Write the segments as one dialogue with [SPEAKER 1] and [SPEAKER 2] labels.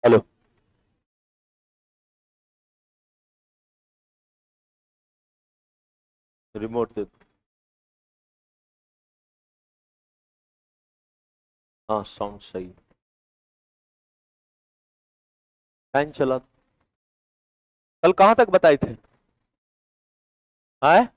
[SPEAKER 1] Hello. Remote दे दो। हाँ, sound सही है। फैन चला दो। कल कहाँ तक बताए थे? है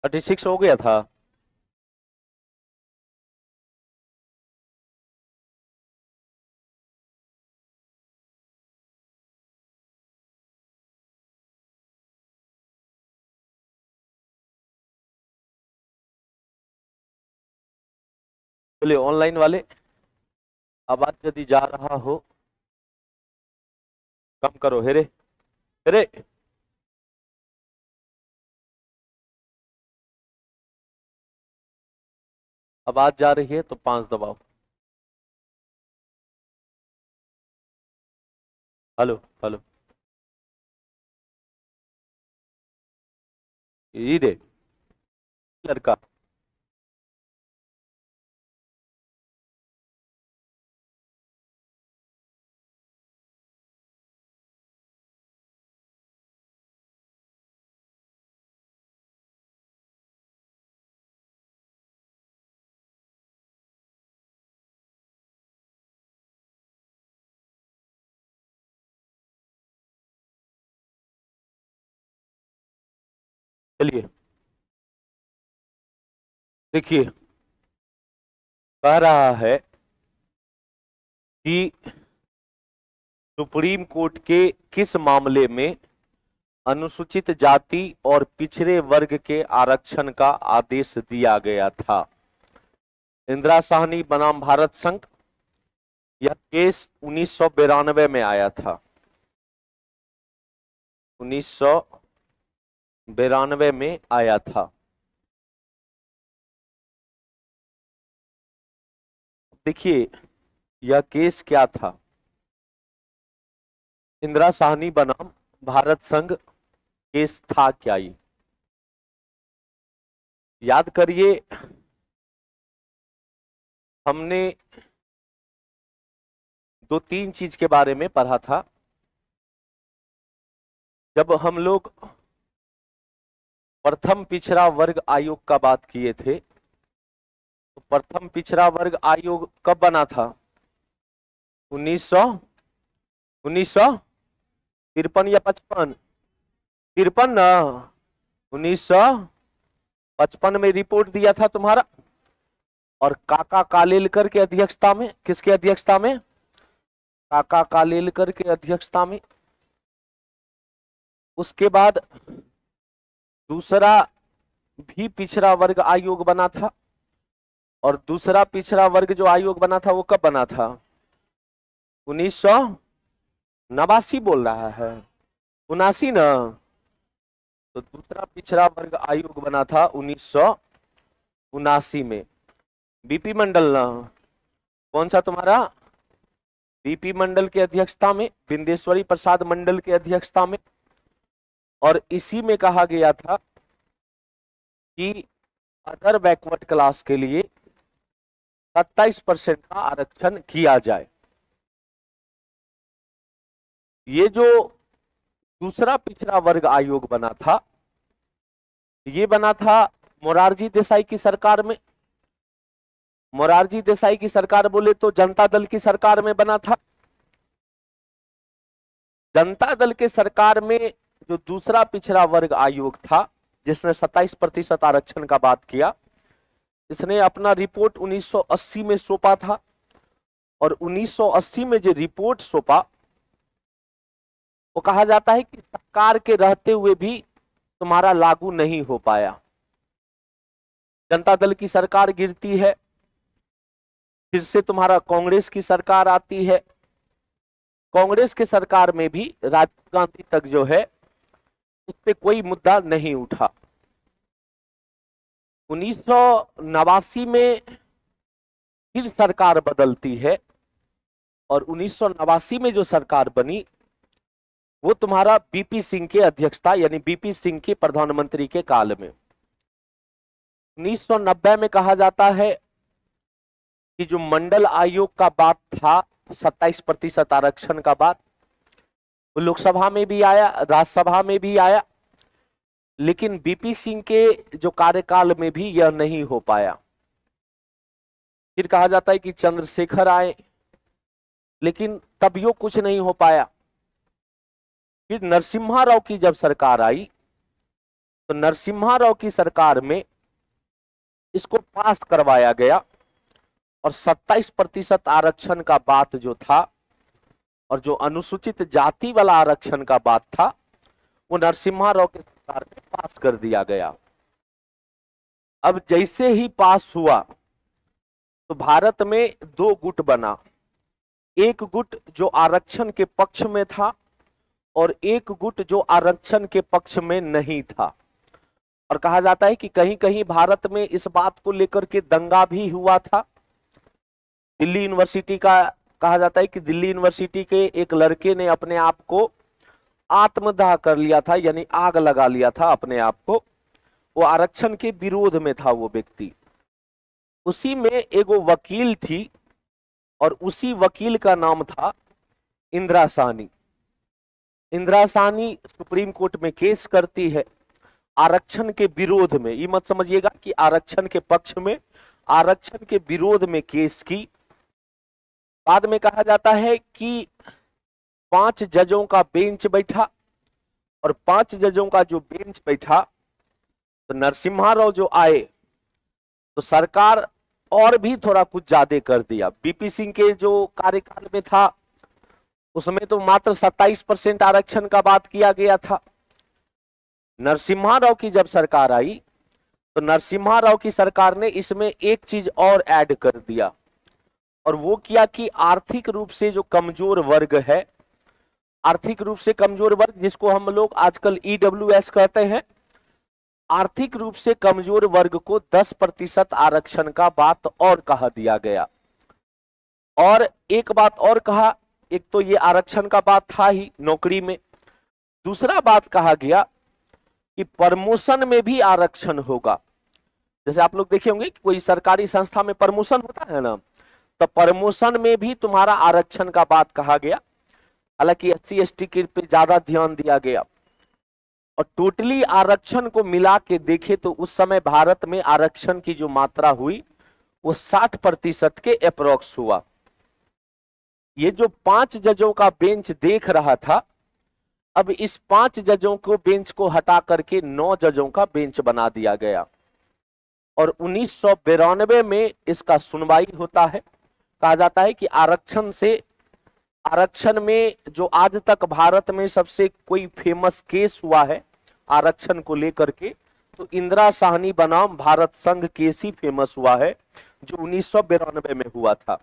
[SPEAKER 1] 36 हो गया था। बोले ऑनलाइन वाले, आवाज यदि जा रहा हो कम करो। हेरे हेरे। आवाज जा रही है तो 5 दबाओ। Hello hello. ये रे लड़का। चलिए, देखिए, कह रहा है कि सुप्रीम कोर्ट के किस मामले में अनुसूचित जाति और पिछड़े वर्ग के आरक्षण का आदेश दिया गया था? इंदिरा साहनी बनाम भारत संघ। यह केस 1992 में आया था। 1992 में आया था। देखिए, यह केस क्या था? इंदिरा साहनी बनाम भारत संघ केस था क्या ये? याद करिए, हमने दो तीन चीज के बारे में पढ़ा था जब हम लोग प्रथम पिछड़ा वर्ग आयोग का बात किए थे। तो प्रथम पिछड़ा वर्ग आयोग कब बना था? 1900 1953 या 55? 53 ना। 1955 में रिपोर्ट दिया था तुम्हारा, और काका कालेलकर के अध्यक्षता में। किसके अध्यक्षता में? काका कालेलकर के अध्यक्षता में। उसके बाद दूसरा भी पिछड़ा वर्ग आयोग बना था, और दूसरा पिछड़ा वर्ग जो आयोग बना था वो कब बना था? 1989 बोल रहा है। 79 ना। तो दूसरा पिछड़ा वर्ग आयोग बना था 1979 में। बीपी मंडल ना। कौन सा तुम्हारा? बीपी मंडल के अध्यक्षता में, बिंदेश्वरी प्रसाद मंडल के अध्यक्षता में। और इसी में कहा गया था कि अदर बैकवर्ड क्लास के लिए 27% का आरक्षण किया जाए। ये जो दूसरा पिछड़ा वर्ग आयोग बना था, ये बना था मोरारजी देसाई की सरकार में। मोरारजी देसाई की सरकार बोले तो जनता दल की सरकार में बना था। जनता दल के सरकार में जो दूसरा पिछड़ा वर्ग आयोग था, जिसने 27% आरक्षण का बात किया, इसने अपना रिपोर्ट 1980 में सौंपा था। और 1980 में जो रिपोर्ट सौंपा, वो कहा जाता है कि सरकार के रहते हुए भी तुम्हारा लागू नहीं हो पाया। जनता दल की सरकार गिरती है, फिर से तुम्हारा कांग्रेस की सरकार आती है। कांग्रेस के सरकार में भी राजीव गांधी तक जो है, इस पे कोई मुद्दा नहीं उठा। 1989 में फिर सरकार बदलती है, और 1989 में जो सरकार बनी वो तुम्हारा बीपी सिंह के अध्यक्षता यानी बीपी सिंह के प्रधानमंत्री के काल में। 1990 में कहा जाता है कि जो मंडल आयोग का बात था 27% आरक्षण का बात, वो लोकसभा में भी आया, राज्यसभा में भी आया, लेकिन बीपी सिंह के जो कार्यकाल में भी यह नहीं हो पाया। फिर कहा जाता है कि चंद्रशेखर आए, लेकिन तब यो कुछ नहीं हो पाया। फिर नरसिम्हा राव की जब सरकार आई तो नरसिम्हा राव की सरकार में इसको पास करवाया गया और 27% आरक्षण का बात जो था और जो अनुसूचित जाति वाला आरक्षण का बात था वो नरसिम्हा राव की सरकार में पास कर दिया गया। अब जैसे ही पास हुआ तो भारत में दो गुट बना, एक गुट जो आरक्षण के पक्ष में था और एक गुट जो आरक्षण के पक्ष में नहीं था। और कहा जाता है कि कहीं कहीं भारत में इस बात को लेकर के दंगा भी हुआ था। दिल्ली यूनिवर्सिटी का कहा जाता है कि दिल्ली यूनिवर्सिटी के एक लड़के ने अपने आप को आत्मदाह कर लिया था, यानी आग लगा लिया था अपने आप को। वो आरक्षण के विरोध में था वो व्यक्ति। उसी में एगो वकील थी और उसी वकील का नाम था इंदिरा साहनी। इंदिरा साहनी सुप्रीम कोर्ट में केस करती है आरक्षण के विरोध में। ये मत समझिएगा कि आरक्षण के पक्ष में, आरक्षण के विरोध में केस की। बाद में कहा जाता है कि 5 जजों का बेंच बैठा और 5 जजों का जो बेंच बैठा तो नरसिम्हा राव जो आए तो सरकार और भी थोड़ा कुछ ज्यादा कर दिया। बीपी सिंह के जो कार्यकाल में था उसमें तो मात्र 27% आरक्षण का बात किया गया था। नरसिम्हा राव की जब सरकार आई तो नरसिम्हा राव की सरकार ने इसमें एक चीज और ऐड कर दिया और वो किया कि आर्थिक रूप से जो कमजोर वर्ग है, आर्थिक रूप से कमजोर वर्ग जिसको हम लोग आजकल ईडब्ल्यूएस कहते हैं, आर्थिक रूप से कमजोर वर्ग को 10% आरक्षण का बात और कहा दिया गया। और एक बात और कहा, एक तो ये आरक्षण का बात था ही नौकरी में, दूसरा बात कहा गया कि प्रमोशन में भी आरक्षण होगा। जैसे आप लोग देखे होंगे कि कोई सरकारी संस्था में प्रमोशन होता है ना, तो प्रमोशन में भी तुम्हारा आरक्षण का बात कहा गया। हालांकि SC ST के पे ज्यादा ध्यान दिया गया और टोटली आरक्षण को मिला के देखे तो उस समय भारत में आरक्षण की जो मात्रा हुई वो 60% के अप्रोक्स हुआ। ये जो 5 जजों का बेंच देख रहा था, अब इस 5 जजों को बेंच को हटा करके 9 जजों का बेंच बना दिया गया और 1992 में इसका सुनवाई होता है। कहा जाता है कि आरक्षण में जो आज तक भारत में सबसे कोई फेमस केस हुआ है आरक्षण को लेकर के, तो इंदिरा साहनी बनाम भारत संघ केस ही फेमस हुआ है जो 1992 में हुआ था।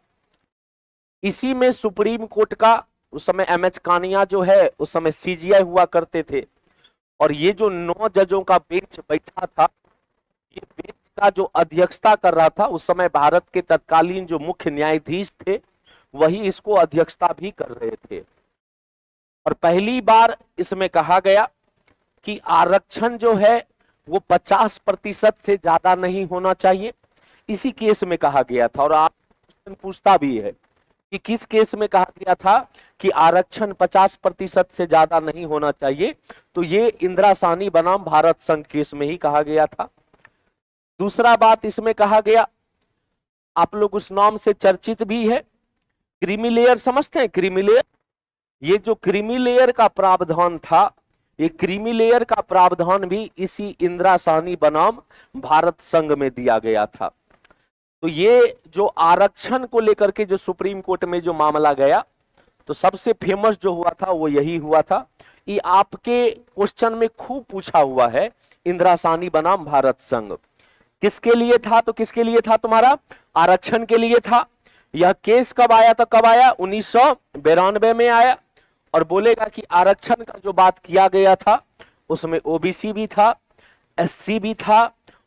[SPEAKER 1] इसी में सुप्रीम कोर्ट का उस समय MH कानिया जो है उस समय CGI हुआ करते थे और ये जो 9 जजों का बेंच बैठा था, ये बेंच का जो अध्यक्षता कर रहा था उस समय भारत के तत्कालीन जो मुख्य न्यायाधीश थे वही इसको अध्यक्षता भी कर रहे थे। और पहली बार इसमें कहा गया कि आरक्षण जो है वो 50% से ज्यादा नहीं होना चाहिए। इसी केस में कहा गया था और आप क्वेश्चन पूछता भी है कि किस केस में कहा गया था कि आरक्षण 50% से ज्यादा नहीं होना चाहिए, तो ये इंदिरा साहनी बनाम भारत संघ केस में ही कहा गया था। दूसरा बात इसमें कहा गया, आप लोग उस नाम से चर्चित भी है, क्रीमी लेयर समझते हैं? क्रीमी लेयर, ये जो क्रीमी लेयर का प्रावधान था, ये क्रीमी लेयर का प्रावधान भी इसी इंदिरा साहनी बनाम भारत संघ में दिया गया था। तो ये जो आरक्षण को लेकर के जो सुप्रीम कोर्ट में जो मामला गया, तो सबसे फेमस जो हुआ था वो यही हुआ था। ये आपके क्वेश्चन में खूब पूछा हुआ है, इंदिरा साहनी बनाम भारत संघ किसके लिए था? तो किसके लिए था? तुम्हारा आरक्षण के लिए था। यह केस कब आया था? कब आया? 1992 में आया। और बोलेगा कि आरक्षण का जो बात किया गया था उसमें OBC भी था, SC भी था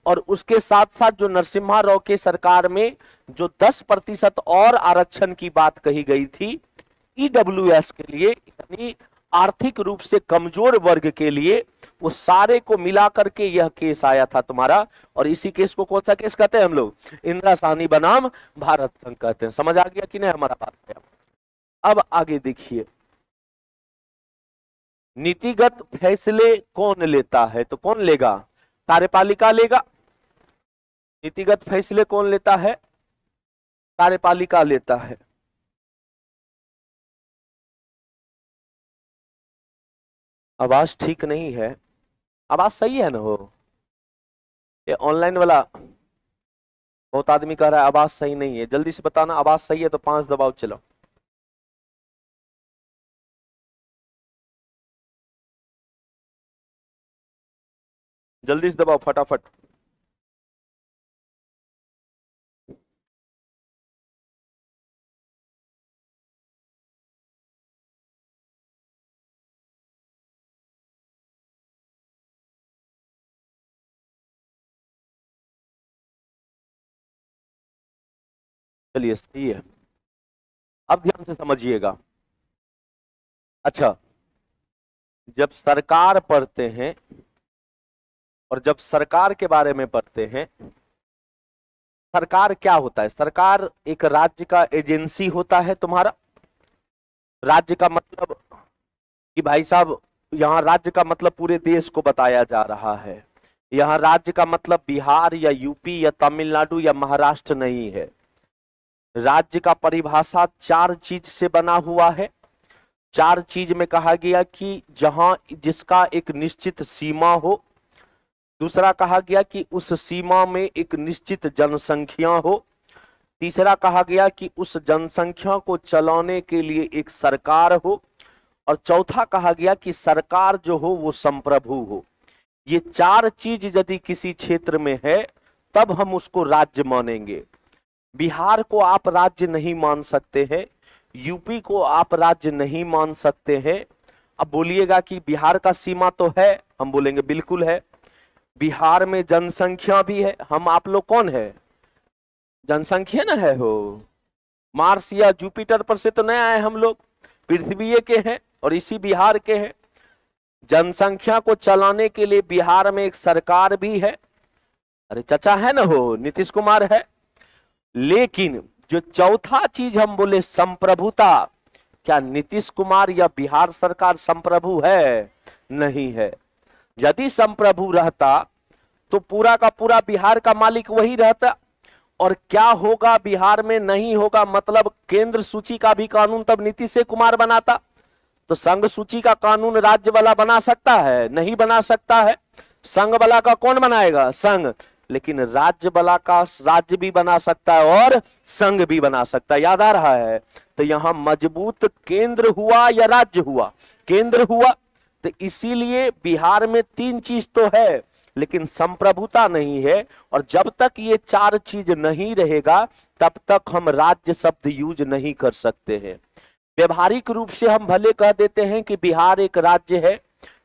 [SPEAKER 1] और उसके साथ साथ जो नरसिम्हा राव के सरकार में जो 10% और आरक्षण की बात कही गई थी ईडब्ल्यूएस के लिए, यानी आर्थिक रूप से कमजोर वर्ग के लिए, वो सारे को मिला करके यह केस आया था तुम्हारा। और इसी केस को कौन सा केस कहते हैं हम लोग? इंदिरा साहनी बनाम भारत संघ कहते हैं। समझ आ गया कि नहीं हमारा बात? अब आगे देखिए, नीतिगत फैसले कौन लेता है? तो कौन लेगा? कार्यपालिका लेगा। नीतिगत फैसले कौन लेता है? कार्यपालिका लेता है। आवाज ठीक नहीं है। आवाज सही है ना? हो ये ऑनलाइन वाला बहुत आदमी कह रहा है आवाज सही नहीं है। जल्दी से बताना आवाज सही है तो 5 दबाओ। चलो जल्दी से दबाओ फटाफट। चलिए सही है। अब ध्यान से समझिएगा। अच्छा, जब सरकार पढ़ते हैं और जब सरकार के बारे में पढ़ते हैं, सरकार क्या होता है? सरकार एक राज्य का एजेंसी होता है तुम्हारा। राज्य का मतलब कि भाई साहब यहाँ राज्य का मतलब पूरे देश को बताया जा रहा है। यहाँ राज्य का मतलब बिहार या यूपी या तमिलनाडु या महाराष्ट्र नहीं है। राज्य का परिभाषा 4 चीज से बना हुआ है। 4 चीज में कहा गया कि जहां जिसका एक निश्चित सीमा हो। दूसरा कहा गया कि उस सीमा में एक निश्चित जनसंख्या हो। तीसरा कहा गया कि उस जनसंख्या को चलाने के लिए एक सरकार हो। और चौथा कहा गया कि सरकार जो हो वो संप्रभु हो। ये 4 चीज यदि किसी क्षेत्र में है तब हम उसको राज्य मानेंगे। बिहार को आप राज्य नहीं मान सकते हैं, यूपी को आप राज्य नहीं मान सकते हैं। अब बोलिएगा कि बिहार का सीमा तो है, हम बोलेंगे बिल्कुल है। बिहार में जनसंख्या भी है। हम आप लोग कौन है? जनसंख्या ना है हो। मार्स या जुपिटर पर से तो नहीं आए हम लोग, पृथ्वी के हैं और इसी बिहार के हैं। जनसंख्या को चलाने के लिए बिहार में एक सरकार भी है। अरे चाचा है ना हो, नीतीश कुमार है। लेकिन जो चौथा चीज हम बोले संप्रभुता, क्या नीतीश कुमार या बिहार सरकार संप्रभु है? नहीं है। यदि संप्रभु रहता तो पूरा का पूरा बिहार का मालिक वही रहता। और क्या होगा बिहार में? नहीं होगा। मतलब केंद्र सूची का भी कानून तब नीतीश कुमार बनाता। तो संघ सूची का कानून राज्य वाला बना सकता है? नहीं बना सकता है। संघ वाला का कौन बनाएगा? संघ। लेकिन राज्य वाला का राज्य भी बना सकता है और संघ भी बना सकता है। याद आ रहा है? तो यहां मजबूत केंद्र हुआ या राज्य हुआ? केंद्र हुआ। तो इसीलिए बिहार में 3 चीज तो है लेकिन संप्रभुता नहीं है। और जब तक ये 4 चीज नहीं रहेगा तब तक हम राज्य शब्द यूज नहीं कर सकते हैं। व्यवहारिक रूप से हम भले कह देते हैं कि बिहार एक राज्य है,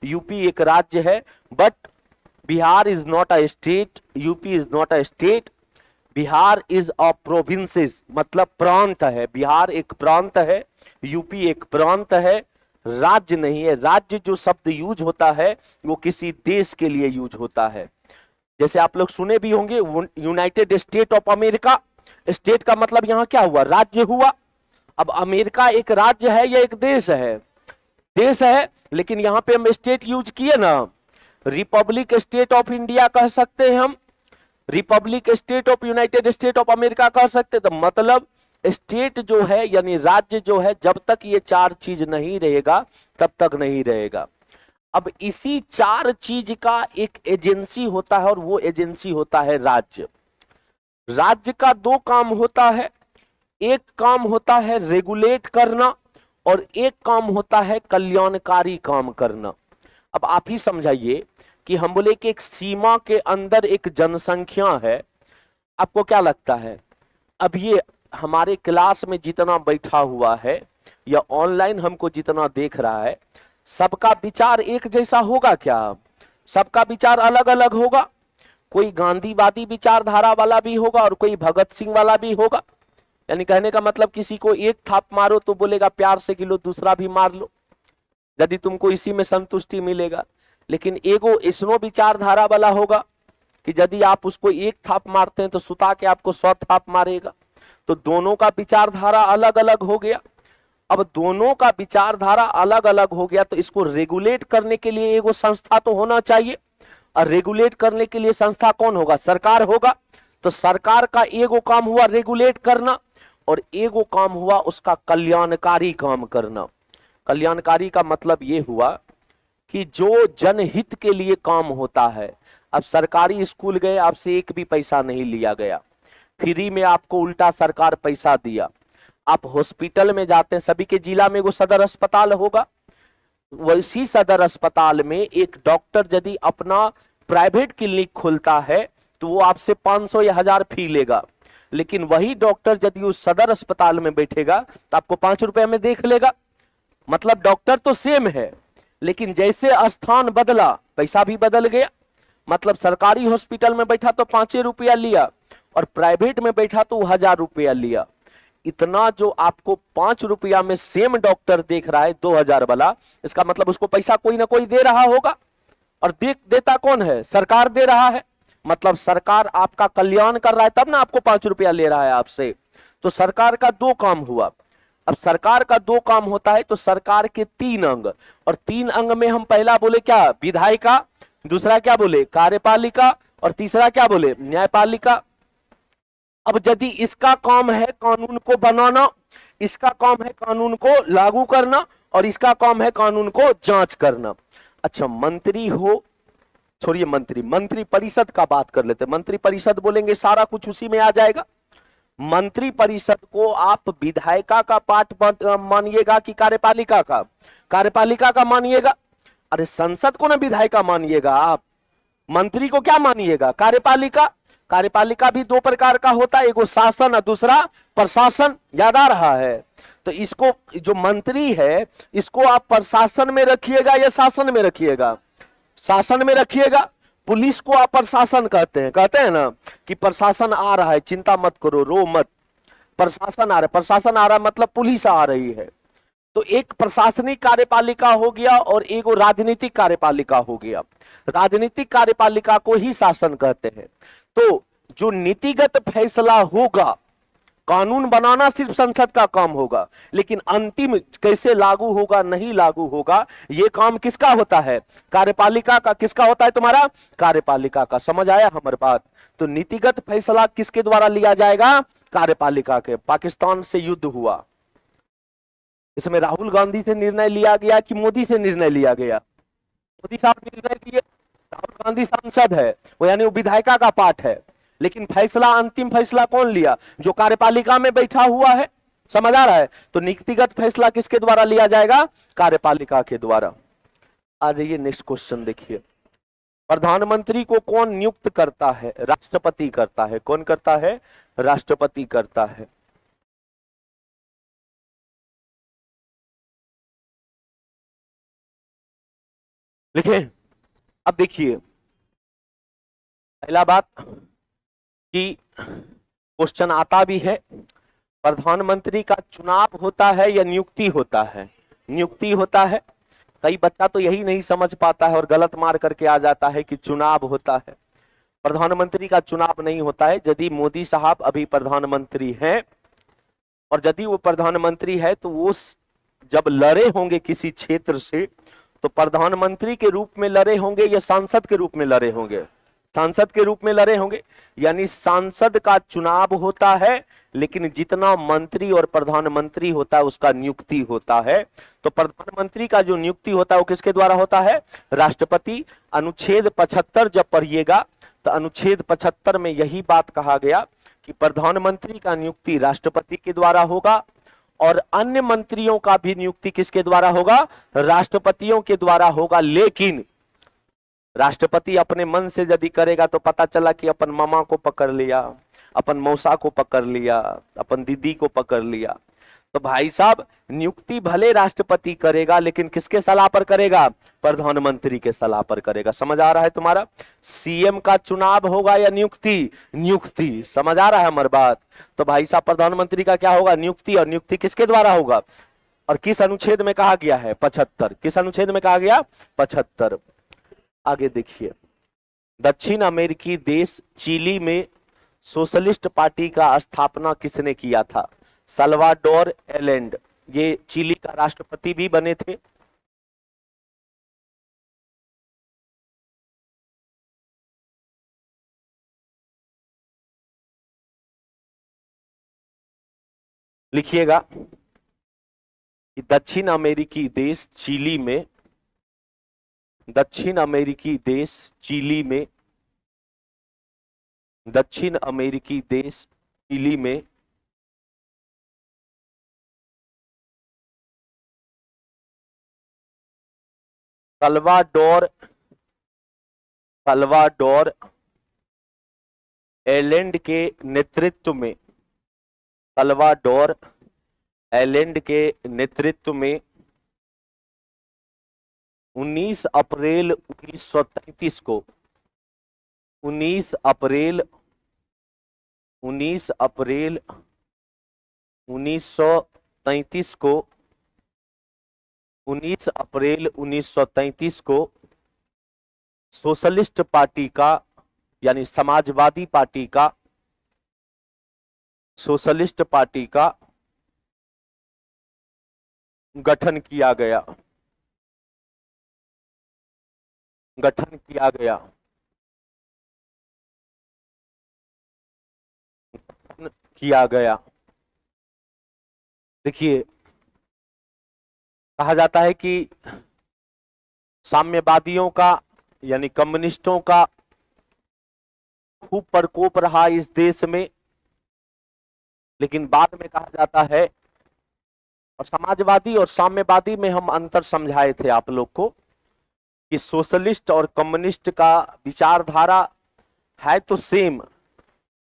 [SPEAKER 1] यूपी एक राज्य है, but Bihar is not a state, UP is not a state, Bihar is a provinces, मतलब प्रांत है। बिहार एक प्रांत है, यूपी एक प्रांत है, राज्य नहीं है। राज्य जो शब्द यूज होता है वो किसी देश के लिए यूज होता है। जैसे आप लोग सुने भी होंगे United state of America. State का मतलब यहां क्या हुआ? राज्य हुआ। अब अमेरिका एक राज्य है या एक देश है? देश है। लेकिन यहां पे हम स्टेट यूज किए ना, रिपब्लिक स्टेट ऑफ इंडिया कह सकते हैं हम, Republic state of United state of America कह सकते। तो मतलब स्टेट जो है यानी राज्य जो है, जब तक ये 4 चीज नहीं रहेगा तब तक नहीं रहेगा। अब इसी 4 चीज का एक एजेंसी होता है और वो एजेंसी होता है राज्य। राज्य का 2 काम होता है। एक काम होता है रेगुलेट करना और एक काम होता है कल्याणकारी काम करना। अब आप ही समझाइए कि हम बोले कि एक सीमा के अंदर एक जनसंख्या है। आपको क्या लगता है अब ये हमारे क्लास में जितना बैठा हुआ है या ऑनलाइन हमको जितना देख रहा है, सबका विचार एक जैसा होगा क्या? सबका विचार अलग अलग होगा। कोई गांधीवादी विचारधारा वाला भी होगा और कोई भगत सिंह वाला भी होगा। यानी कहने का मतलब किसी को एक थाप मारो तो बोलेगा प्यार से किलो दूसरा भी मार लो, यदि तुमको इसी में संतुष्टि मिलेगा। लेकिन एगो इसनो विचारधारा वाला होगा कि यदि आप उसको एक थाप मारते हैं तो सुता के आपको 100 थाप मारेगा। तो दोनों का विचारधारा अलग अलग हो गया। अब दोनों का विचारधारा अलग अलग हो गया तो इसको रेगुलेट करने के लिए एगो संस्था तो होना चाहिए, और रेगुलेट करने के लिए संस्था कौन होगा? सरकार होगा। तो सरकार का एगो काम हुआ रेगुलेट करना और एगो काम हुआ उसका कल्याणकारी काम करना। कल्याणकारी का मतलब ये हुआ कि जो जनहित के लिए काम होता है। अब सरकारी स्कूल गए, आपसे एक भी पैसा नहीं लिया गया, फ्री में आपको उल्टा सरकार पैसा दिया। आप हॉस्पिटल में जाते हैं, सभी के जिला में वो सदर अस्पताल होगा, वैसी सदर अस्पताल में एक डॉक्टर यदि अपना प्राइवेट क्लिनिक खोलता है तो वो आपसे 500 या 1000 फी लेगा। लेकिन वही डॉक्टर यदि उस सदर अस्पताल में बैठेगा तो आपको 5 रुपए में देख लेगा। मतलब डॉक्टर तो सेम है, लेकिन जैसे स्थान बदला पैसा भी बदल गया। मतलब सरकारी हॉस्पिटल में बैठा तो 5 रुपया लिया और प्राइवेट में बैठा तो 1000 रुपया लिया। इतना जो आपको 5 रुपया में सेम डॉक्टर देख रहा है 2000 वाला, इसका मतलब उसको पैसा कोई ना कोई दे रहा होगा, और देता कौन है? सरकार दे रहा है। मतलब सरकार आपका कल्याण कर रहा है तब ना आपको 5 रुपया ले रहा है आपसे। तो सरकार का 2 काम हुआ। अब सरकार का 2 काम होता है तो सरकार के 3 अंग, और 3 अंग में हम पहला बोले क्या? विधायिका, दूसरा क्या बोले? कार्यपालिका, और तीसरा क्या बोले? न्यायपालिका। अब यदि इसका काम है कानून को बनाना, इसका काम है कानून को लागू करना, और इसका काम है कानून को जांच करना। अच्छा, मंत्री हो, छोड़िए मंत्री परिषद का बात कर लेते हैं। मंत्री परिषद बोलेंगे सारा कुछ उसी में आ जाएगा। मंत्री परिषद को आप विधायिका का पार्ट मानिएगा कि कार्यपालिका का? कार्यपालिका का मानिएगा। अरे संसद को ना विधायिका मानिएगा आप, मंत्री को क्या मानिएगा? कार्यपालिका। कार्यपालिका भी 2 प्रकार का होता है, एगो शासन और दूसरा प्रशासन। याद आ रहा है? तो इसको जो मंत्री है इसको आप प्रशासन में रखिएगा या शासन में रखिएगा? शासन में रखिएगा। पुलिस को आप प्रशासन कहते हैं ना कि प्रशासन आ रहा है, चिंता मत करो, रो मत, प्रशासन आ रहा है। प्रशासन आ रहा है मतलब पुलिस आ रही है। तो एक प्रशासनिक कार्यपालिका हो गया और एक राजनीतिक कार्यपालिका हो गया। राजनीतिक कार्यपालिका को ही शासन कहते हैं। तो जो नीतिगत फैसला होगा, कानून बनाना सिर्फ संसद का काम होगा, लेकिन अंतिम कैसे लागू होगा नहीं लागू होगा ये काम किसका होता है? कार्यपालिका का। किसका होता है तुम्हारा? कार्यपालिका का। समझ आया हमारी बात? तो नीतिगत फैसला किसके द्वारा लिया जाएगा? कार्यपालिका के। पाकिस्तान से युद्ध हुआ, इसमें राहुल गांधी से निर्णय लिया गया कि मोदी से निर्णय लिया गया? मोदी साहब निर्णय दिए, राहुल गांधी सांसद है, वो यानी वो विधायिका का पार्ट है, लेकिन फैसला, अंतिम फैसला कौन लिया? जो कार्यपालिका में बैठा हुआ है। समझ आ रहा है? तो नीतिगत फैसला किसके द्वारा लिया जाएगा? कार्यपालिका के द्वारा। आ जाइए नेक्स्ट क्वेश्चन देखिए। प्रधानमंत्री को कौन नियुक्त करता है? राष्ट्रपति करता है। कौन करता है? राष्ट्रपति करता है। लिखे। अब देखिए, पहला बात कि क्वेश्चन आता भी है, प्रधानमंत्री का चुनाव होता है या नियुक्ति होता है? नियुक्ति होता है। कई बच्चा तो यही नहीं समझ पाता है और गलत मार करके आ जाता है कि चुनाव होता है। प्रधानमंत्री का चुनाव नहीं होता है। यदि मोदी साहब अभी प्रधानमंत्री हैं और यदि वो प्रधानमंत्री है तो वो जब लड़े होंगे किसी क्षेत्र से तो प्रधानमंत्री के रूप में लड़े होंगे या सांसद के रूप में लड़े होंगे? सांसद के रूप में लड़े होंगे। यानी सांसद का चुनाव होता है, लेकिन जितना मंत्री और प्रधानमंत्री होता है उसका नियुक्ति होता है। तो प्रधानमंत्री का जो नियुक्ति होता है वो किसके द्वारा होता है? राष्ट्रपति। अनुच्छेद 75 जब पढ़िएगा तो अनुच्छेद 75 में यही बात कहा गया कि प्रधानमंत्री का नियुक्ति राष्ट्रपति के द्वारा होगा और अन्य मंत्रियों का भी नियुक्ति किसके द्वारा होगा? राष्ट्रपतियों के द्वारा होगा। लेकिन राष्ट्रपति अपने मन से यदि करेगा तो पता चला कि अपन मामा को पकड़ लिया, अपन मौसा को पकड़ लिया, अपन दीदी को पकड़ लिया, तो भाई साहब नियुक्ति भले राष्ट्रपति करेगा, लेकिन किसके सलाह पर करेगा? प्रधानमंत्री के सलाह पर करेगा। समझ आ रहा है तुम्हारा? सीएम का चुनाव होगा या नियुक्ति? नियुक्ति। समझ आ रहा है हमारी बात? तो भाई साहब प्रधानमंत्री का क्या होगा? नियुक्ति। और नियुक्ति किसके द्वारा होगा? और किस अनुच्छेद में कहा गया है? 75। किस अनुच्छेद में कहा गया? 75। आगे देखिए, दक्षिण अमेरिकी देश चिली में सोशलिस्ट पार्टी का स्थापना किसने किया था? साल्वाडोर एलेंड। ये चिली का राष्ट्रपति भी बने थे। लिखिएगा कि दक्षिण अमेरिकी देश चिली में, दक्षिण अमेरिकी देश चिली में, दक्षिण अमेरिकी देश चिली में साल्वाडोर एलेंड के नेतृत्व में, साल्वाडोर एलेंड के नेतृत्व में 19 अप्रैल 1933 को 19 अप्रैल 1933 को 19 अप्रैल 1933 को सोशलिस्ट पार्टी का, यानी समाजवादी पार्टी का, सोशलिस्ट पार्टी का गठन किया गया, गठन किया गया, किया गया। देखिए, कहा जाता है कि साम्यवादियों का यानी कम्युनिस्टों का खूब प्रकोप रहा इस देश में, लेकिन बाद में कहा जाता है, और समाजवादी और साम्यवादी में हम अंतर समझाए थे आप लोग को कि सोशलिस्ट और कम्युनिस्ट का विचारधारा है तो सेम,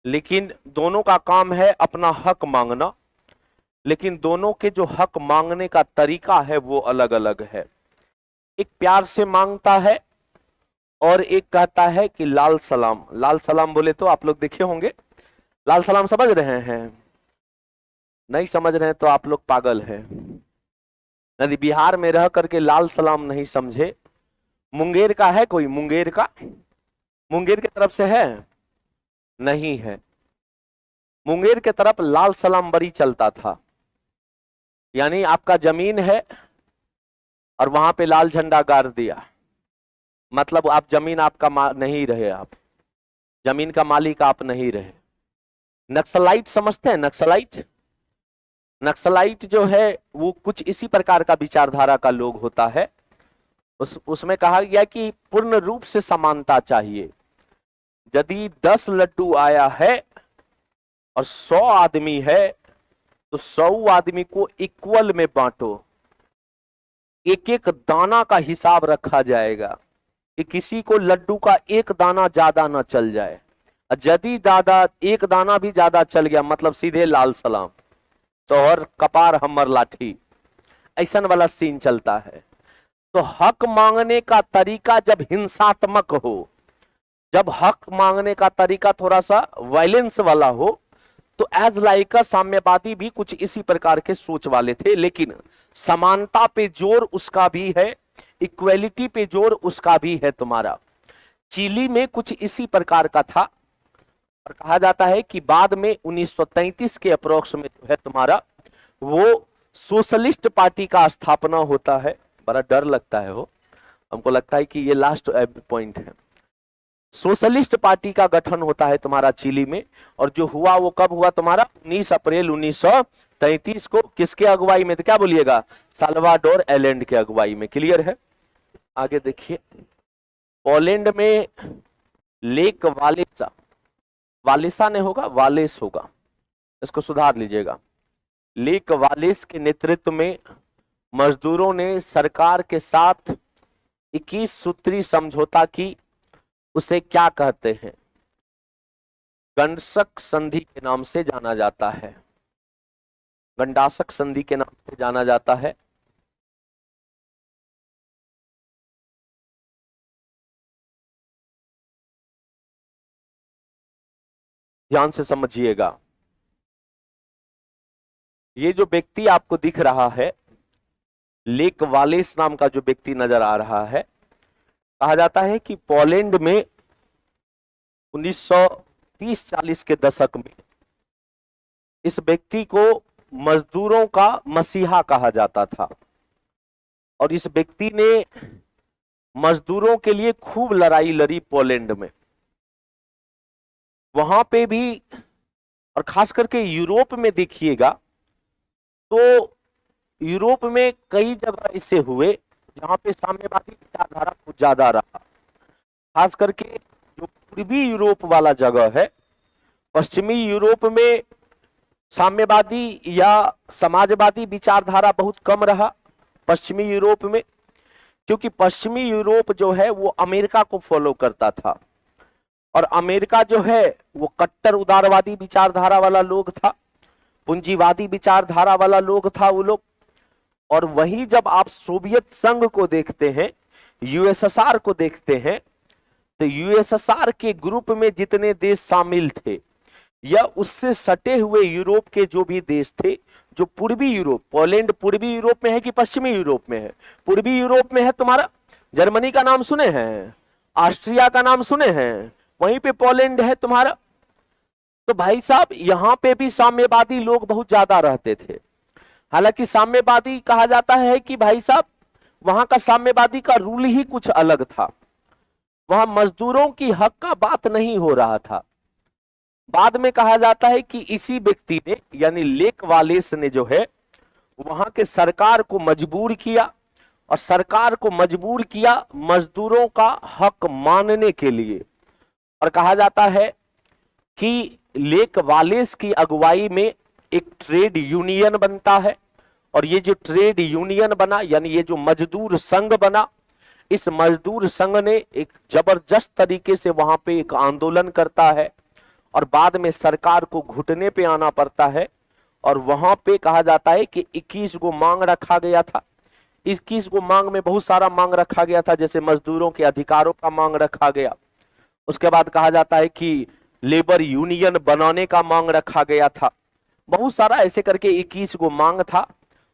[SPEAKER 1] लेकिन दोनों का काम है अपना हक मांगना, लेकिन दोनों के जो हक मांगने का तरीका है वो अलग अलग है। एक प्यार से मांगता है और एक कहता है कि लाल सलाम। लाल सलाम बोले तो आप लोग देखे होंगे, लाल सलाम समझ रहे हैं? नहीं समझ रहे हैं तो आप लोग पागल हैं। यदि बिहार में रह करके लाल सलाम नहीं समझे, मुंगेर का है कोई? मुंगेर का, मुंगेर की तरफ से है? नहीं है। मुंगेर के तरफ लाल सलाम बड़ी चलता था, यानी आपका जमीन है और वहां पे लाल झंडा गाड़ दिया, मतलब आप जमीन आपका नहीं रहे, आप जमीन का मालिक आप नहीं रहे। नक्सलाइट समझते हैं? नक्सलाइट, नक्सलाइट जो है वो कुछ इसी प्रकार का विचारधारा का लोग होता है। उसमें कहा गया कि पूर्ण रूप से समानता चाहिए। यदि 10 लड्डू आया है और 100 आदमी है तो 100 आदमी को इक्वल में बांटो, एक एक दाना का हिसाब रखा जाएगा कि किसी को लड्डू का एक दाना ज्यादा ना चल जाए। यदि दादा एक दाना भी ज्यादा चल गया मतलब सीधे लाल सलाम, तो और कपार हमर लाठी, ऐसा वाला सीन चलता है। तो हक मांगने का तरीका जब हिंसात्मक हो, जब हक मांगने का तरीका थोड़ा सा वायलेंस वाला हो, तो एज लाइक साम्यवादी भी कुछ इसी प्रकार के सोच वाले थे, लेकिन समानता पे जोर उसका भी है, इक्वेलिटी पे जोर उसका भी है। तुम्हारा चिली में कुछ इसी प्रकार का था, और कहा जाता है कि बाद में 1933 के अप्रोक्स में जो है तुम्हारा वो सोशलिस्ट पार्टी का स्थापना होता है। बड़ा डर लगता है, हो हमको लगता है कि ये लास्ट पॉइंट है। सोशलिस्ट पार्टी का गठन होता है तुम्हारा चिली में, और जो हुआ वो कब हुआ तुम्हारा? 19 अप्रैल 1933 को। किसके अगुवाई में? तो क्या बोलिएगा? साल्वाडोर एलेंड के अगुवाई में। क्लियर है? आगे देखिए, पोलैंड में लेक वालेसा, वालेसा नहीं होगा, वालेस होगा, इसको सुधार लीजिएगा। लेक वालेस के नेतृत्व में मजदूरों ने सरकार के साथ 21 सूत्री समझौता की। उसे क्या कहते हैं? गंडसक संधि के नाम से जाना जाता है। गंडासक संधि के नाम से जाना जाता है। ध्यान से समझिएगा, ये जो व्यक्ति आपको दिख रहा है, लेक वालेस नाम का जो व्यक्ति नजर आ रहा है, कहा जाता है कि पोलैंड में 1930-40 के दशक में इस व्यक्ति को मजदूरों का मसीहा कहा जाता था और इस व्यक्ति ने मजदूरों के लिए खूब लड़ाई लड़ी पोलैंड में। वहां पे भी और खास करके यूरोप में देखिएगा तो यूरोप में कई जगह ऐसे हुए जहां पे साम्यवादी विचारधारा कुछ ज्यादा रहा। खास करके जो पूर्वी यूरोप वाला जगह है, पश्चिमी यूरोप में साम्यवादी या समाजवादी विचारधारा बहुत कम रहा पश्चिमी यूरोप में, क्योंकि पश्चिमी यूरोप जो है वो अमेरिका को फॉलो करता था और अमेरिका जो है वो कट्टर उदारवादी विचारधारा वाला लोग था, पूंजीवादी विचारधारा वाला लोग था वो लोग। और वही जब आप सोवियत संघ को देखते हैं, यूएसएसआर को देखते हैं, तो यूएसएसआर के ग्रुप में जितने देश शामिल थे या उससे सटे हुए यूरोप के जो भी देश थे, जो पूर्वी यूरोप, पोलैंड पूर्वी यूरोप में है कि पश्चिमी यूरोप में है? पूर्वी यूरोप में है। तुम्हारा जर्मनी का नाम सुने हैं, ऑस्ट्रिया का नाम सुने हैं, वहीं पे पोलैंड है तुम्हारा। तो भाई साहब यहां पे भी साम्यवादी लोग बहुत ज्यादा रहते थे। हालांकि साम्यवादी कहा जाता है कि भाई साहब वहां का साम्यवादी का रूल ही कुछ अलग था, वहां मजदूरों की हक का बात नहीं हो रहा था। बाद में कहा जाता है कि इसी व्यक्ति ने यानी लेक वालेस ने जो है वहां के सरकार को मजबूर किया और सरकार को मजबूर किया मजदूरों का हक मानने के लिए। और कहा जाता है कि लेक वालेस की अगुवाई में एक ट्रेड यूनियन बनता है और ये जो ट्रेड यूनियन बना यानी ये जो मजदूर संघ बना, इस मजदूर संघ ने एक जबरदस्त तरीके से वहां पे एक आंदोलन करता है और बाद में सरकार को घुटने पे आना पड़ता है। और वहां पे कहा जाता है कि 21 गो मांग रखा गया था। 21 गो मांग में बहुत सारा मांग रखा गया था, जैसे मजदूरों के अधिकारों का मांग रखा गया। उसके बाद कहा जाता है कि लेबर यूनियन बनाने का मांग रखा गया था। बहुत सारा ऐसे करके 21 गो मांग था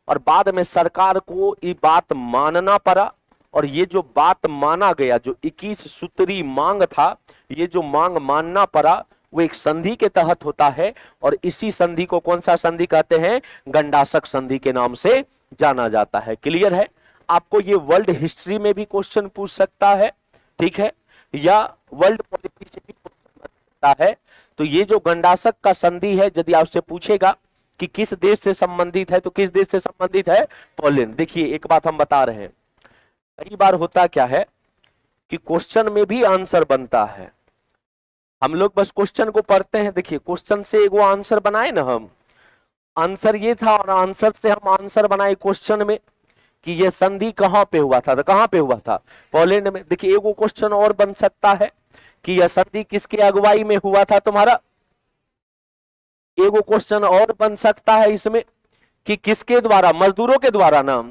[SPEAKER 1] और बाद में सरकार को ये बात मानना पड़ा। और ये जो बात माना गया, जो 21 सूत्री मांग था, ये जो मांग मानना पड़ा वो एक संधि के तहत होता है और इसी संधि को कौन सा संधि कहते हैं? गंडासक संधि के नाम से जाना जाता है। क्लियर है? आपको ये वर्ल्ड हिस्ट्री में भी क्वेश्चन पूछ सकता है, ठीक है, या वर्ल्ड पॉलिटी से भी पूछ सकता है। तो ये जो गंडासक का संधि है, यदि आपसे पूछेगा कि किस देश से संबंधित है तो किस देश से संबंधित है? पोलैंड। देखिए एक बात हम बता रहे हैं, कई बार होता क्या है कि क्वेश्चन में भी आंसर बनता है। हम लोग बस क्वेश्चन को पढ़ते हैं। देखिए क्वेश्चन से एगो आंसर बनाए ना हम, आंसर ये था और आंसर से हम आंसर बनाए क्वेश्चन में कि ये संधि कहां पे हुआ था, तो कहां पे हुआ था? पोलैंड में। देखिए एगो क्वेश्चन और बन सकता है कि यह संधि किसके अगुवाई में हुआ था तुम्हारा? एगो क्वेश्चन और बन सकता है इसमें कि किसके द्वारा? मजदूरों के द्वारा ना,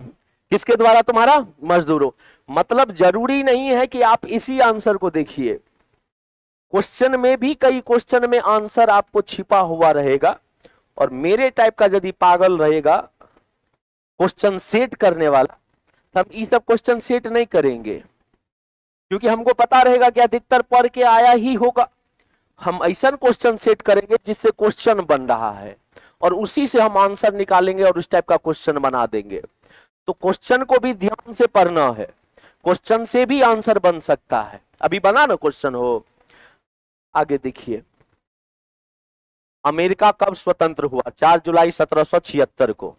[SPEAKER 1] किसके द्वारा? तुम्हारा मजदूरों। मतलब जरूरी नहीं है कि आप इसी आंसर को देखिए, क्वेश्चन में भी कई क्वेश्चन में आंसर आपको छिपा हुआ रहेगा। और मेरे टाइप का यदि पागल रहेगा क्वेश्चन सेट करने वाला, तो हम ये सब क्वेश्चन सेट नहीं करेंगे, क्योंकि हमको पता रहेगा कि अधिकतर पढ़ के आया ही होगा। हम ऐसा क्वेश्चन सेट करेंगे जिससे क्वेश्चन बन रहा है और उसी से हम आंसर निकालेंगे और उस टाइप का क्वेश्चन बना देंगे। तो क्वेश्चन को भी ध्यान से पढ़ना है, क्वेश्चन से भी आंसर बन सकता है। अभी बना ना क्वेश्चन हो। आगे देखिए, अमेरिका कब स्वतंत्र हुआ? 4 जुलाई 1776 को।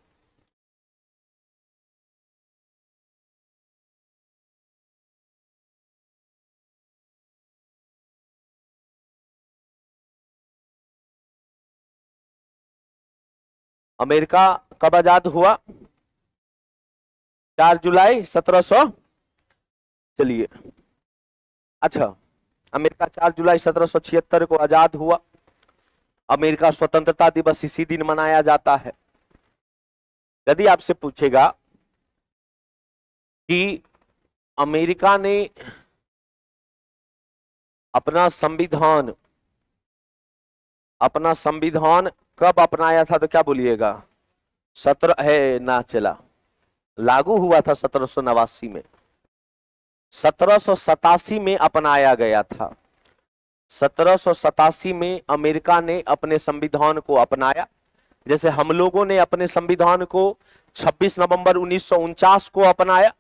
[SPEAKER 1] अमेरिका कब आजाद हुआ? 4 जुलाई 1700। चलिए अच्छा, अमेरिका 4 जुलाई 1776 को आजाद हुआ। अमेरिका स्वतंत्रता दिवस इसी दिन मनाया जाता है। यदि आपसे पूछेगा कि अमेरिका ने अपना संविधान कब अपनाया था, तो क्या बोलिएगा? 17 है ना, चला लागू हुआ था 1789 में, 1787 में अपनाया गया था। 1787 में अमेरिका ने अपने संविधान को अपनाया। जैसे हम लोगों ने अपने संविधान को 26 नवंबर 1949 को अपनाया,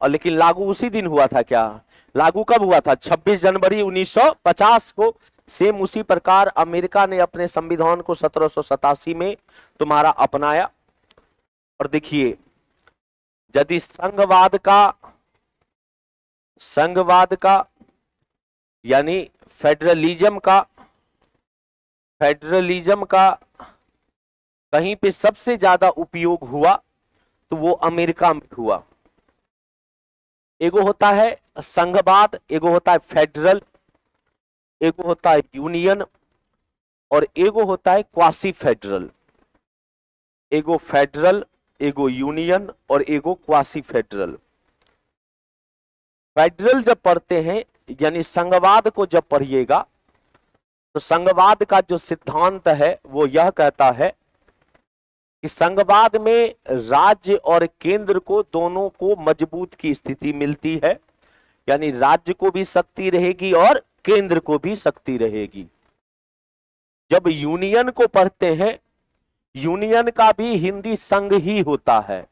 [SPEAKER 1] और लेकिन लागू उसी दिन हुआ था। क्या लागू कब हुआ था? 26 जनवरी 1950 को। सेम उसी प्रकार अमेरिका ने अपने संविधान को 1787 में तुम्हारा अपनाया। और देखिए, यदि संघवाद का यानी फेडरलिज्म का कहीं पे सबसे ज्यादा उपयोग हुआ तो वो अमेरिका में हुआ। एगो होता है संघवाद, एगो होता है फेडरल, एगो होता है यूनियन, और एगो होता है क्वासी फेडरल। एगो फेडरल, एगो यूनियन और एगो क्वासी फेडरल। फेडरल जब पढ़ते हैं यानी संघवाद को जब पढ़िएगा तो संघवाद का जो सिद्धांत है वो यह कहता है कि संघवाद में राज्य और केंद्र को दोनों को मजबूत की स्थिति मिलती है, यानी राज्य को भी शक्ति रहेगी और केंद्र को भी शक्ति रहेगी। जब यूनियन को पढ़ते हैं, यूनियन का भी हिंदी संघ ही होता है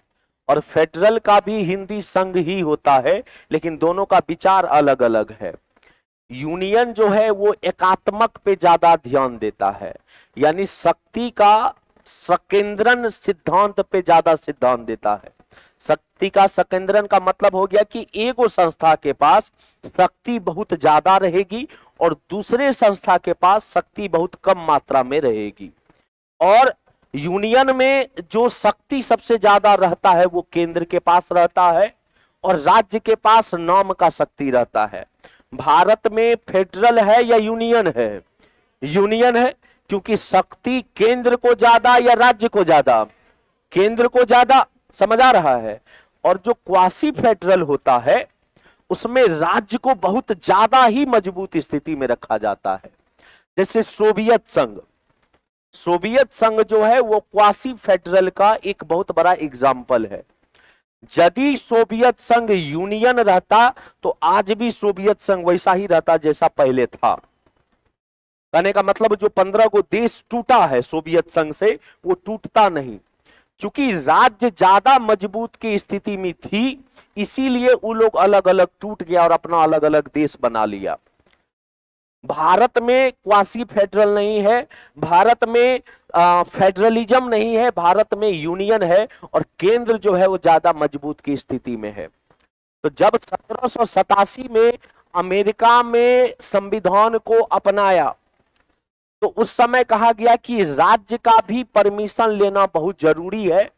[SPEAKER 1] और फेडरल का भी हिंदी संघ ही होता है, लेकिन दोनों का विचार अलग अलग है। यूनियन जो है वो एकात्मक पे ज्यादा ध्यान देता है, यानी शक्ति का सकेंद्रन सिद्धांत पे ज्यादा सिद्धांत देता है। शक्ति का सकेंद्रन का मतलब हो गया कि एगो संस्था के पास शक्ति बहुत ज्यादा रहेगी और दूसरे संस्था के पास शक्ति बहुत कम मात्रा में रहेगी। और यूनियन में जो शक्ति सबसे ज्यादा रहता है वो केंद्र के पास रहता है और राज्य के पास नाम का शक्ति रहता है। भारत में फेडरल है या यूनियन है? यूनियन है, क्योंकि शक्ति केंद्र को ज्यादा या राज्य को ज्यादा? केंद्र को ज्यादा। समझ आ रहा है? और जो क्वासी फेडरल होता है उसमें राज्य को बहुत ज्यादा ही मजबूत स्थिति में रखा जाता है। जैसे सोवियत संघ जो है वो क्वासी फेडरल का एक बहुत बड़ा एग्जाम्पल है। यदि सोवियत संघ यूनियन रहता तो आज भी सोवियत संघ वैसा ही रहता जैसा पहले था। कहने का मतलब जो 15 को देश टूटा है सोवियत संघ से, वो टूटता नहीं। क्योंकि राज्य ज्यादा मजबूत की स्थिति में थी, इसीलिए वो लोग अलग अलग टूट गया और अपना अलग अलग देश बना लिया। भारत में क्वासी फेडरल नहीं है, भारत में फेडरलिज्म नहीं है, भारत में यूनियन है और केंद्र जो है वो ज्यादा मजबूत की स्थिति में है। तो जब 1787 में अमेरिका में संविधान को अपनाया तो उस समय कहा गया कि राज्य का भी परमिशन लेना बहुत जरूरी है,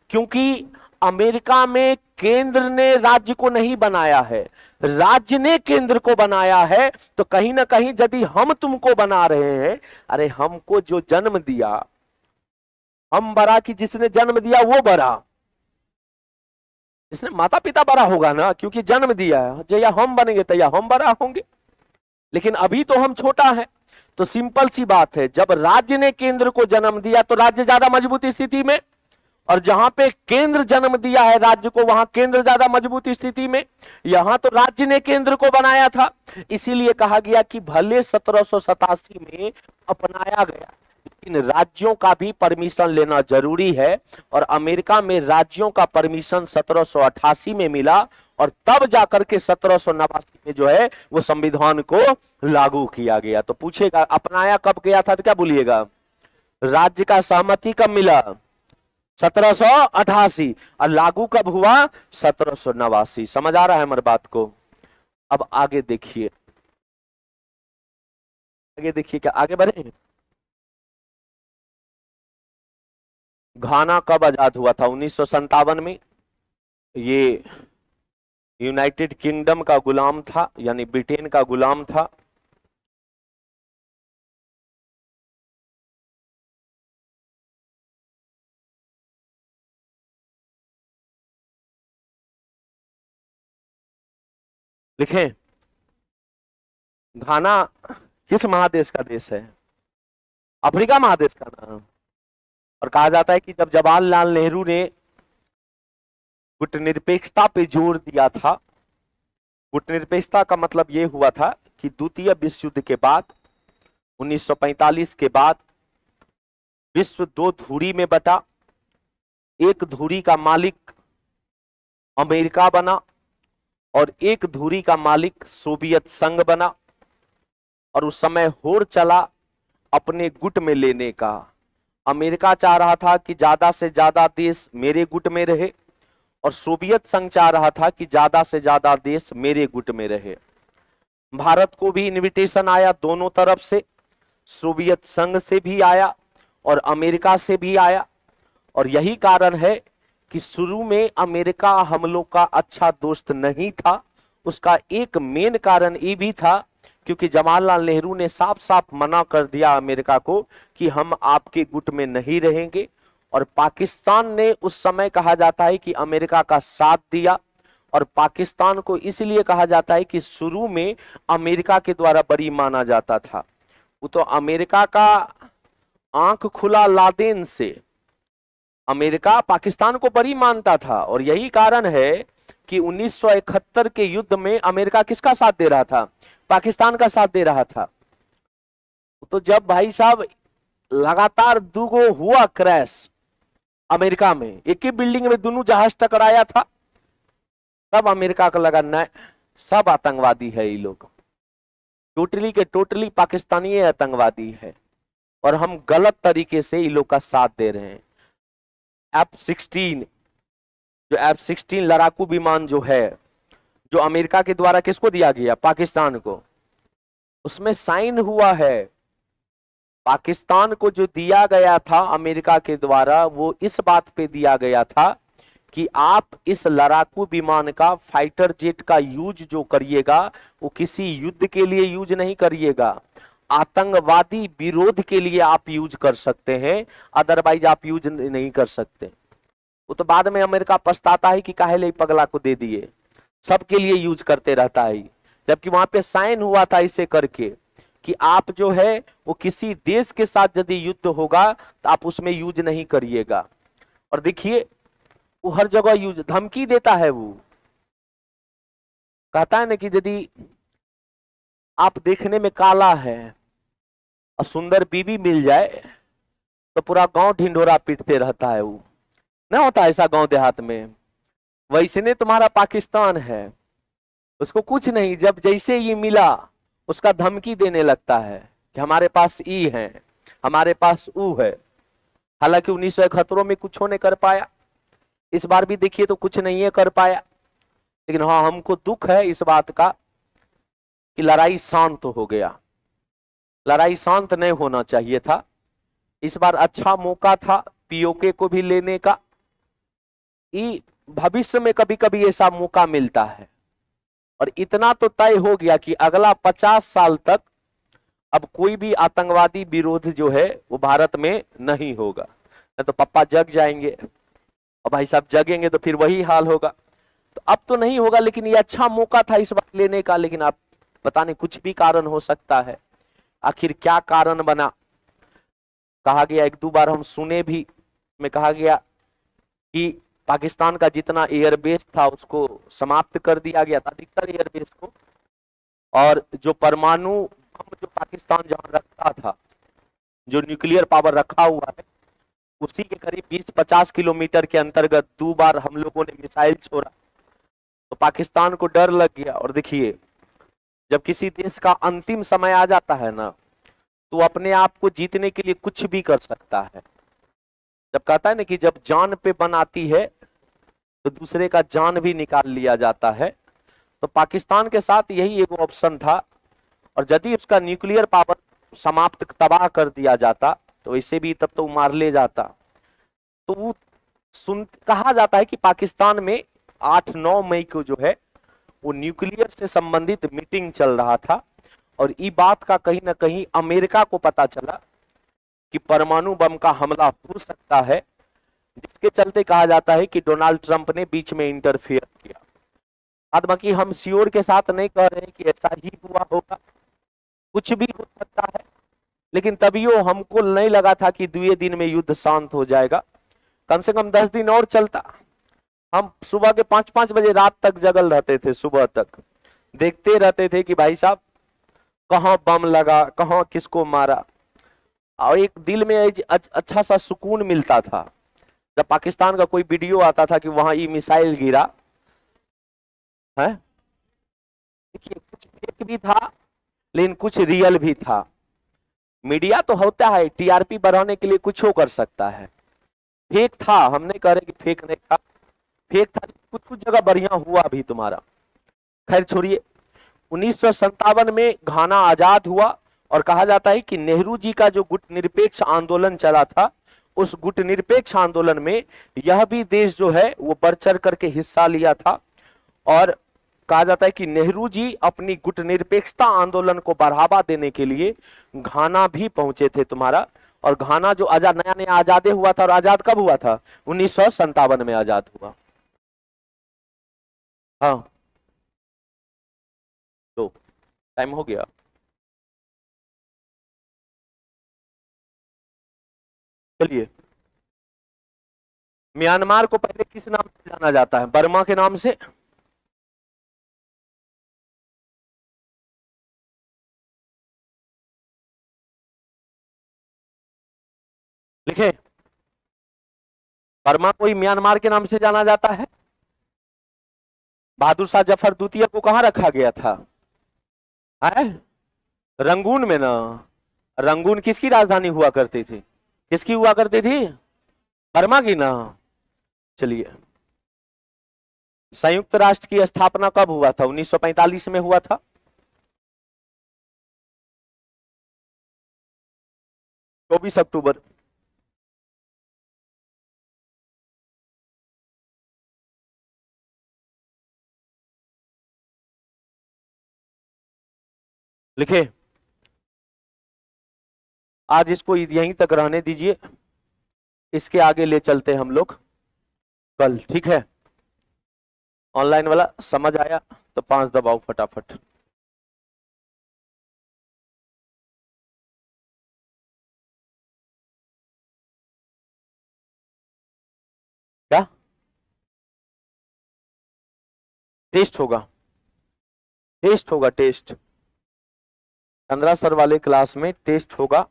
[SPEAKER 1] क्योंकि अमेरिका में केंद्र ने राज्य को नहीं बनाया है, राज्य ने केंद्र को बनाया है। तो कहीं ना कहीं यदि हम तुमको बना रहे हैं, अरे हमको जो जन्म दिया, हम बड़ा कि जिसने जन्म दिया वो बड़ा? जिसने माता पिता बड़ा होगा ना, क्योंकि जन्म दिया है। जो या हम बनेंगे तो या हम बड़ा होंगे, लेकिन अभी तो हम छोटा है। तो सिंपल सी बात है, जब राज्य ने केंद्र को जन्म दिया तो राज्य ज्यादा मजबूत स्थिति में, और जहां पे केंद्र जन्म दिया है राज्य को वहां केंद्र ज्यादा मजबूत स्थिति में। यहां तो राज्य ने केंद्र को बनाया था, इसीलिए कहा गया कि भले 1787 में अपनाया गया, लेकिन राज्यों का भी परमिशन लेना जरूरी है। और अमेरिका में राज्यों का परमिशन 1788 में मिला और तब जाकर के 1789 में जो है वो संविधान को लागू किया गया। तो पूछेगा अपनाया कब गया था, तो क्या बोलिएगा? राज्य का सहमति कब मिला? 1788। और लागू कब हुआ? 1789। समझ आ रहा है हमारी बात को? अब आगे देखिए, क्या आगे बढ़े? घाना कब आजाद हुआ था? 1957 में। ये यूनाइटेड किंगडम का गुलाम था, यानी ब्रिटेन का गुलाम था। लिखें, घाना किस महादेश का देश है? अफ्रीका महादेश का नाम। और कहा जाता है कि जब जवाहरलाल नेहरू ने गुटनिरपेक्षता पे जोर दिया था, गुटनिरपेक्षता का मतलब यह हुआ था कि द्वितीय विश्व युद्ध के बाद 1945 के बाद विश्व दो धुरी में बटा। एक धुरी का मालिक अमेरिका बना और एक धुरी का मालिक सोवियत संघ बना। और उस समय होड़ चला अपने गुट में लेने का। अमेरिका चाह रहा था कि ज्यादा से ज्यादा देश मेरे गुट में रहे और सोवियत संघ चाह रहा था कि ज्यादा से ज्यादा देश मेरे गुट में रहे। भारत को भी इनविटेशन आया दोनों तरफ से, सोवियत संघ से भी आया और अमेरिका से भी आया। और यही कारण है कि शुरू में अमेरिका हम लोग का अच्छा दोस्त नहीं था। उसका एक मेन कारण ये भी था क्योंकि जवाहरलाल नेहरू ने साफ साफ मना कर दिया अमेरिका को कि हम आपके गुट में नहीं रहेंगे। और पाकिस्तान ने उस समय कहा जाता है कि अमेरिका का साथ दिया। और पाकिस्तान को इसलिए कहा जाता है कि शुरू में अमेरिका के द्वारा बरी माना जाता था। वो तो अमेरिका का आंख खुला लादेन से अमेरिका पाकिस्तान को बरी मानता था। और यही कारण है कि 1971 के युद्ध में अमेरिका किसका साथ दे रहा था? पाकिस्तान का साथ दे रहा था। तो जब भाई साहब लगातार दुगो हुआ क्रैश अमेरिका में, एक ही बिल्डिंग में दोनों जहाज टकराया था, तब अमेरिका को लगा न सब आतंकवादी है, ये लोग टोटली के टोटली पाकिस्तानी आतंकवादी है और हम गलत तरीके से ये लोग का साथ दे रहे हैं। F-16 जो F-16 लड़ाकू विमान जो है, जो अमेरिका के द्वारा किसको दिया गया? पाकिस्तान को। उसमें साइन हुआ है। पाकिस्तान को जो दिया गया था अमेरिका के द्वारा, वो इस बात पे दिया गया था कि आप इस लड़ाकू विमान का, फाइटर जेट का यूज जो करिएगा वो किसी युद्ध के लिए यूज नहीं करिएगा, आतंकवादी विरोध के लिए आप यूज कर सकते हैं, अदरवाइज आप यूज नहीं कर सकते। वो तो बाद में अमेरिका पछताता है कि काहे ले पगला को दे दिए, सबके लिए यूज करते रहता है। जबकि वहां पे साइन हुआ था इसे करके कि आप जो है वो किसी देश के साथ यदि युद्ध होगा तो आप उसमें यूज नहीं करिएगा। और देखिए वो हर जगह यूज, धमकी देता है। वो कहता है ना कि यदि आप देखने में काला है और सुंदर बीवी मिल जाए तो पूरा गांव ढिंढोरा पीटते रहता है। वो ना होता ऐसा गांव देहात में, वैसने तुम्हारा पाकिस्तान है, उसको कुछ नहीं, जब जैसे ये मिला उसका धमकी देने लगता है कि हमारे पास ई है, हमारे पास ऊ है। हालांकि 1971 में कुछ नहीं कर पाया, इस बार भी देखिए तो कुछ नहीं है कर पाया। लेकिन हाँ, हमको दुख है इस बात का कि लड़ाई शांत हो गया। लड़ाई शांत नहीं होना चाहिए था। इस बार अच्छा मौका था पीओके को भी लेने का। भविष्य में कभी कभी ऐसा मौका मिलता है। और इतना तो तय हो गया कि अगला 50 साल तक अब कोई भी आतंकवादी विरोध जो है वो भारत में नहीं होगा। नहीं तो पापा जग जाएंगे और भाई साहब जगेंगे तो फिर वही हाल होगा। तो अब तो नहीं होगा, लेकिन ये अच्छा मौका था इस बार लेने का। लेकिन आप पता नहीं, कुछ भी कारण हो सकता है। आखिर क्या कारण बना? कहा गया, एक दो बार हम सुने भी, में कहा गया कि पाकिस्तान का जितना एयरबेस था उसको समाप्त कर दिया गया था, अधिकतर एयरबेस को। और जो परमाणु बम जो पाकिस्तान जहां रखता था, जो न्यूक्लियर पावर रखा हुआ है, उसी के करीब 20-50 किलोमीटर के अंतर्गत 2 बार हम लोगों ने मिसाइल छोड़ा। तो पाकिस्तान को डर लग गया। और देखिए, जब किसी देश का अंतिम समय आ जाता है ना, तो अपने आप को जीतने के लिए कुछ भी कर सकता है। जब कहता है ना कि जब जान पे बन आती है तो दूसरे का जान भी निकाल लिया जाता है। तो पाकिस्तान के साथ यही एक ऑप्शन था। और यदि उसका न्यूक्लियर पावर समाप्त, तबाह कर दिया जाता तो वैसे भी तब तो मार ले जाता। तो वो कहा जाता है कि पाकिस्तान में 8-9 मई को जो है वो न्यूक्लियर से संबंधित मीटिंग चल रहा था। और ये बात का कहीं ना कहीं अमेरिका को पता चला कि परमाणु बम का हमला हो सकता है, जिसके चलते कहा जाता है कि डोनाल्ड ट्रंप ने बीच में इंटरफेयर किया। बाद बाकी हम श्योर के साथ नहीं कह रहे हैं कि ऐसा ही हुआ होगा, कुछ भी हो सकता है, लेकिन तभियो हमको नहीं लगा था कि 2 दिन में युद्ध शांत हो जाएगा। कम से कम 10 दिन और चलता। हम सुबह के 5-5 बजे रात तक जगल रहते थे, सुबह तक देखते रहते थे कि भाई साहब कहाँ बम लगा, कहाँ किसको मारा, और एक दिल में अच्छा सा सुकून मिलता था जब पाकिस्तान का कोई वीडियो आता था कि वहां ये मिसाइल गिरा है। देखिए कुछ फेक भी था लेकिन कुछ रियल भी था। मीडिया तो होता है टीआरपी बढ़ाने के लिए कुछ हो कर सकता है। फेक था, हम नहीं कह रहे कि फेक नहीं था, फेक था, कुछ कुछ जगह बढ़िया हुआ भी तुम्हारा। खैर छोड़िए, 1957 में घाना आजाद हुआ और कहा जाता है कि नेहरू जी का जो गुटनिरपेक्ष आंदोलन चला था, उस गुटनिरपेक्ष आंदोलन में यह भी देश जो है वो बढ़ चढ़ करके हिस्सा लिया था। और कहा जाता है कि नेहरू जी अपनी गुटनिरपेक्षता आंदोलन को बढ़ावा देने के लिए घाना भी पहुंचे थे तुम्हारा। और घाना जो आजाद नया नया आजादे हुआ था, और आजाद कब हुआ था? 1957 में आजाद हुआ। हाँ तो टाइम हो गया। चलिए, म्यांमार को पहले किस नाम से जाना जाता है? बर्मा के नाम से। लिखे, बर्मा को ही म्यांमार के नाम से जाना जाता है। बहादुर शाह जफर द्वितीय को कहां रखा गया था? है रंगून में ना। रंगून किसकी राजधानी हुआ करती थी? किसकी हुआ करती थी? बर्मा की ना। चलिए, संयुक्त राष्ट्र की स्थापना कब हुआ था? 1945 में हुआ था। 24 अक्टूबर। लिखे, आज इसको यहीं तक रहने दीजिए, इसके आगे ले चलते हम लोग कल, ठीक है? ऑनलाइन वाला समझ आया तो 5 दबाओ फटाफट। क्या टेस्ट होगा? टेस्ट होगा, टेस्ट 15 सर वाले क्लास में टेस्ट होगा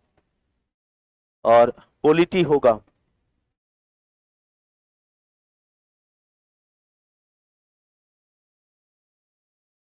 [SPEAKER 1] और पॉलिटी होगा।